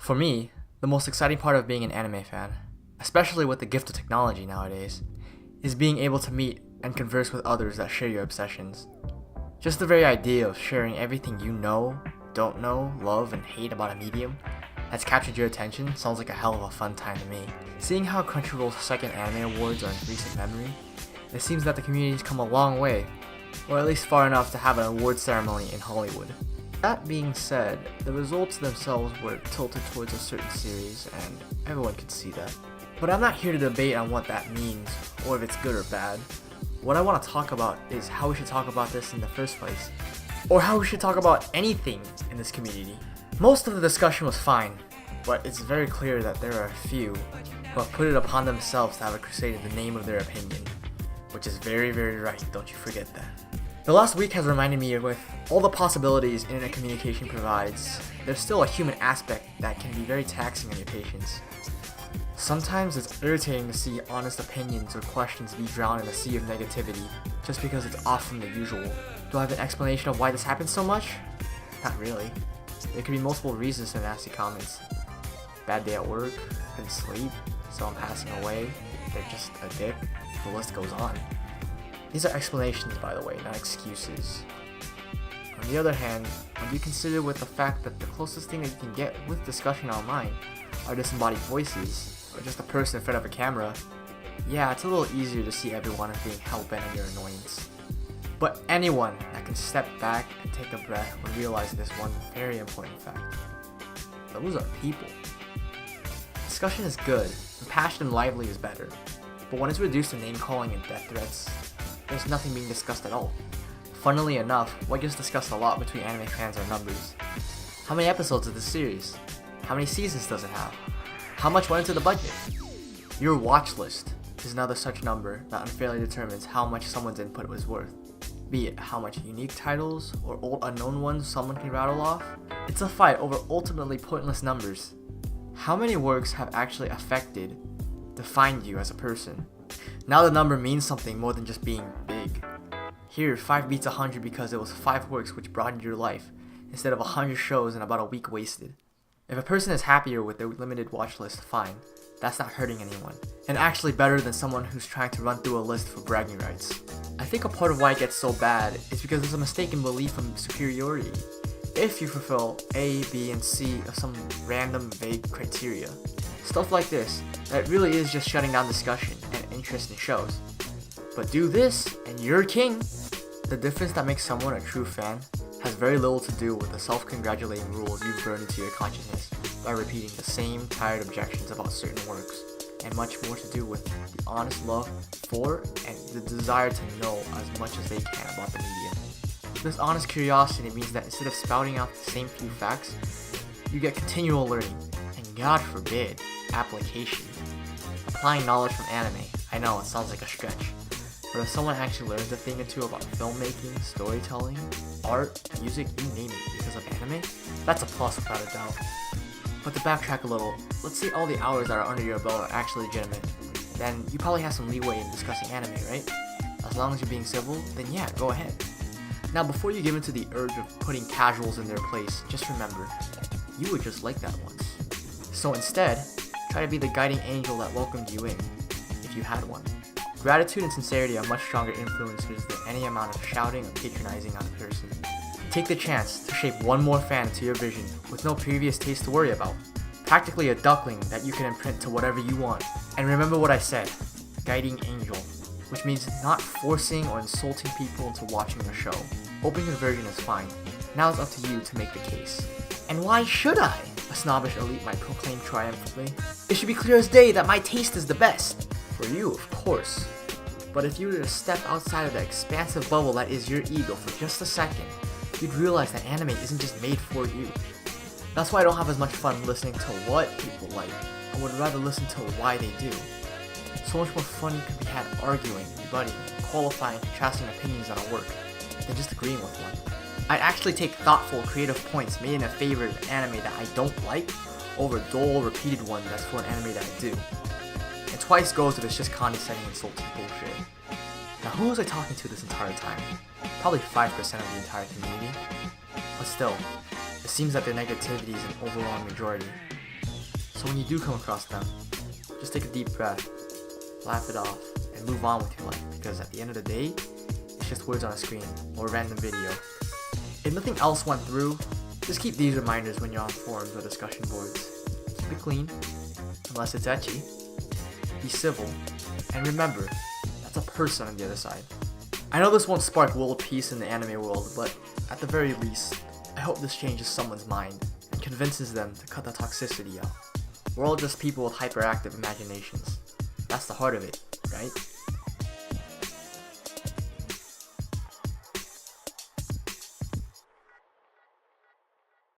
For me, the most exciting part of being an anime fan, especially with the gift of technology nowadays, is being able to meet and converse with others that share your obsessions. Just the very idea of sharing everything you know, don't know, love, and hate about a medium that's captured your attention sounds like a hell of a fun time to me. Seeing how Crunchyroll's second anime awards are in recent memory, it seems that the community's come a long way, or at least far enough to have an award ceremony in Hollywood. That being said, the results themselves were tilted towards a certain series, and everyone could see that. But I'm not here to debate on what that means, or if it's good or bad. What I want to talk about is how we should talk about this in the first place, or how we should talk about anything in this community. Most of the discussion was fine, but it's very clear that there are a few who have put it upon themselves to have a crusade in the name of their opinion, which is very, very right, don't you forget that. The last week has reminded me of with all the possibilities internet communication provides, there's still a human aspect that can be very taxing on your patience. Sometimes it's irritating to see honest opinions or questions be drowned in a sea of negativity just because it's off from the usual. Do I have an explanation of why this happens so much? Not really. There could be multiple reasons to nasty comments. Bad day at work, couldn't sleep, someone passing away, they're just a dick, the list goes on. These are explanations, by the way, not excuses. On the other hand, when you consider with the fact that the closest thing that you can get with discussion online are disembodied voices, or just a person in front of a camera, yeah, it's a little easier to see everyone as being hell-bent on your annoyance. But anyone that can step back and take a breath will realize this one very important fact. Those are people. Discussion is good, and passion and lively is better. But when it's reduced to name-calling and death threats, there's nothing being discussed at all. Funnily enough, what gets discussed a lot between anime fans are numbers. How many episodes is this series? How many seasons does it have? How much went into the budget? Your watch list is another such number that unfairly determines how much someone's input was worth. Be it how much unique titles or old unknown ones someone can rattle off. It's a fight over ultimately pointless numbers. How many works have actually defined you as a person? Now the number means something more than just being big. Here, 5 beats 100 because it was 5 works which broadened your life, instead of 100 shows and about a week wasted. If a person is happier with their limited watch list, fine. That's not hurting anyone, and actually better than someone who's trying to run through a list for bragging rights. I think a part of why it gets so bad is because there's a mistaken belief in superiority. If you fulfill A, B, and C of some random vague criteria, stuff like this, that really is just shutting down discussion and interest in shows. But do this, and you're king! The difference that makes someone a true fan has very little to do with the self-congratulating rules you've burned into your consciousness by repeating the same tired objections about certain works, and much more to do with the honest love for and the desire to know as much as they can about the medium. This honest curiosity means that instead of spouting out the same few facts, you get continual learning, and God forbid, application. Applying knowledge from anime. I know, it sounds like a stretch. But if someone actually learns a thing or two about filmmaking, storytelling, art, music, you name it, because of anime, that's a plus without a doubt. But to backtrack a little, let's say all the hours that are under your belt are actually legitimate. Then you probably have some leeway in discussing anime, right? As long as you're being civil, then yeah, go ahead. Now before you give into the urge of putting casuals in their place, just remember, you were just like that once. So instead, try to be the guiding angel that welcomed you in, if you had one. Gratitude and sincerity are much stronger influencers than any amount of shouting or patronizing on a person. Take the chance to shape one more fan to your vision with no previous taste to worry about. Practically a duckling that you can imprint to whatever you want. And remember what I said, guiding angel, which means not forcing or insulting people into watching the show. Open conversion is fine. Now it's up to you to make the case. And why should I? A snobbish elite might proclaim triumphantly. It should be clear as day that my taste is the best. For you, of course. But if you were to step outside of the expansive bubble that is your ego for just a second, you'd realize that anime isn't just made for you. That's why I don't have as much fun listening to what people like. I would rather listen to why they do. So much more fun could be had arguing, rebutting, qualifying, contrasting opinions on a work, than just agreeing with one. I'd actually take thoughtful, creative points made in a favor of anime that I don't like, over dull, repeated one that's for an anime that I do. And twice goes if it's just condescending, insulting bullshit. Now who was I talking to this entire time? Probably 5% of the entire community. But still, it seems that their negativity is an overwhelming majority. So when you do come across them, just take a deep breath, laugh it off, and move on with your life, because at the end of the day, it's just words on a screen or a random video. If nothing else went through, just keep these reminders when you're on forums or discussion boards. Keep it clean, unless it's ecchi. Be civil, and remember, that's a person on the other side. I know this won't spark world peace in the anime world, but at the very least, I hope this changes someone's mind and convinces them to cut the toxicity out. We're all just people with hyperactive imaginations. That's the heart of it, right?